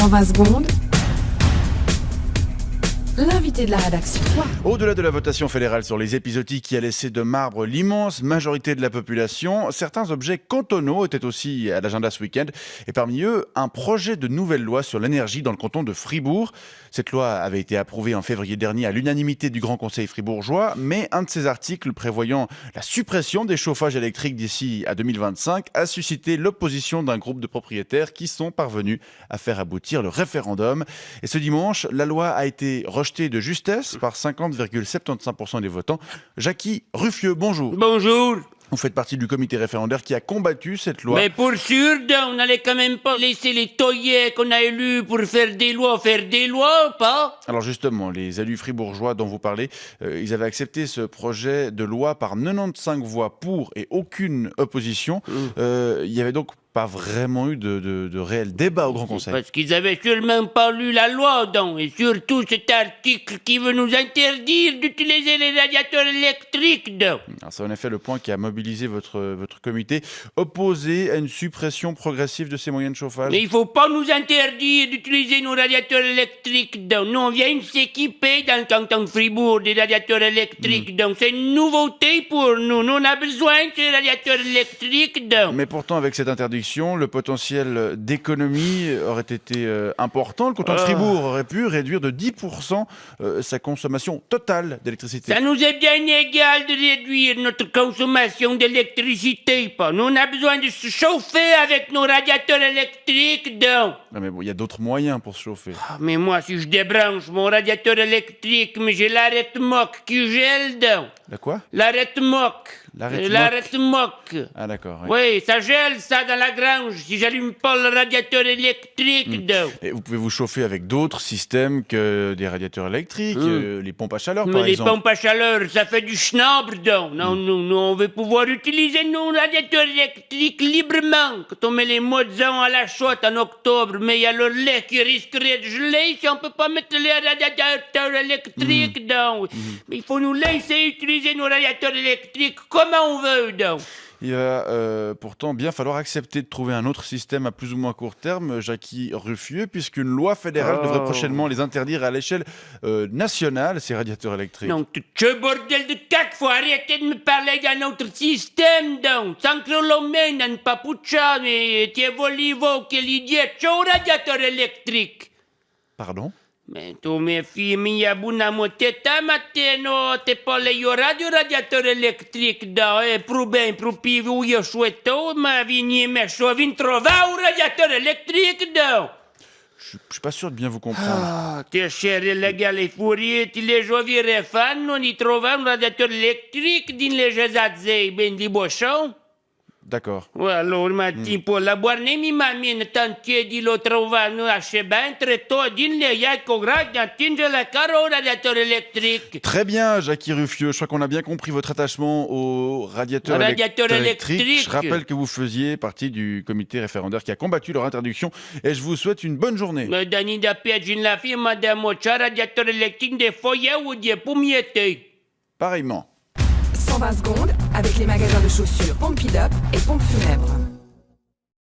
120 secondes. L'invité de la rédaction. Au-delà de la votation fédérale sur les épisodiques qui a laissé de marbre l'immense majorité de la population, certains objets cantonaux étaient aussi à l'agenda ce week-end. Et parmi eux, un projet de nouvelle loi sur l'énergie dans le canton de Fribourg. Cette loi avait été approuvée en février dernier à l'unanimité du Grand Conseil fribourgeois, mais un de ses articles prévoyant la suppression des chauffages électriques d'ici à 2025 a suscité l'opposition d'un groupe de propriétaires qui sont parvenus à faire aboutir le référendum. Et ce dimanche, la loi a été rejetée de justesse par 50,75% des votants. Jackie Ruffieux, bonjour. Bonjour. Vous faites partie du comité référendaire qui a combattu cette loi. Mais pour sûr, on n'allait quand même pas laisser les toyets qu'on a élus pour faire des lois, pas? Alors justement, les élus fribourgeois dont vous parlez, ils avaient accepté ce projet de loi par 95 voix pour et aucune opposition. Il y avait donc pas vraiment eu de réel débat au Grand Conseil. Parce qu'ils avaient sûrement pas lu la loi, donc, et surtout cet article qui veut nous interdire d'utiliser les radiateurs électriques, donc. Alors, c'est en effet le point qui a mobilisé votre comité, opposé à une suppression progressive de ces moyens de chauffage. Mais il faut pas nous interdire d'utiliser nos radiateurs électriques, donc. Nous, on vient de s'équiper dans le canton de Fribourg des radiateurs électriques, donc. C'est une nouveauté pour nous. Nous, on a besoin de ces radiateurs électriques, donc. Mais pourtant, avec cette interdiction, le potentiel d'économie aurait été important. Le canton de Fribourg aurait pu réduire de 10% sa consommation totale d'électricité. Ça nous est bien égal de réduire notre consommation d'électricité, pas. Nous, on a besoin de se chauffer avec nos radiateurs électriques, donc. Non mais bon, il y a d'autres moyens pour se chauffer. Ah, mais moi, si je débranche mon radiateur électrique, mais j'ai l'arête moque qui gèle, donc. La quoi? L'arête moque. L'arête moque. Ah d'accord. Oui, ça gèle, ça, dans la grange, si j'allume pas le radiateur électrique, donc. Et vous pouvez vous chauffer avec d'autres systèmes que des radiateurs électriques, les pompes à chaleur par Mais les exemple. pompes à chaleur, ça fait du schnabre, donc. Non, nous, on veut pouvoir utiliser nos radiateurs électriques librement. Quand on met les moisons à la chouette en octobre, mais il y a le lait qui risquerait de geler si on peut pas mettre les radiateurs électriques, donc. Mais il faut nous laisser utiliser nos radiateurs électriques comment on veut, donc. Il va pourtant bien falloir accepter de trouver un autre système à plus ou moins court terme, Jackie Ruffieux, puisqu'une loi fédérale devrait prochainement les interdire à l'échelle nationale, ces radiateurs électriques. Non, ce bordel de cac, faut arrêter de me parler d'un autre système, donc. Sans que l'on mène un papuccia, mais ti volivo che gli dietro un radiateur électrique. Pardon? Mais tu mi fii mia bună muteta mateno te pole io radiateur électrique da e pruben prupivi u io souhaito ma vini me so vin trova un radiateur électrique da. Je suis pas sûr de bien vous comprendre. Ah, te cere legale furiti le jovire fanno di trovare un radiateur électrique din le jezazei ben di boșon. D'accord. Allora, ma tipo, la guarnemi mamine tantie di lo trovano a Cheban, tre din le iai cograd, attinge la cara au radiateur électrique. Très bien, Jackie Ruffieux. Je crois qu'on a bien compris votre attachement au radiateur électrique. Je rappelle que vous faisiez partie du comité référendaire qui a combattu leur interdiction et je vous souhaite une bonne journée. Mais Dani da Piagin la fille, madame Ocha, radiateur électrique des foyers ou des pommiers. Pareillement. 120 secondes avec les magasins de chaussures Pompidop et Pompe Funèbre.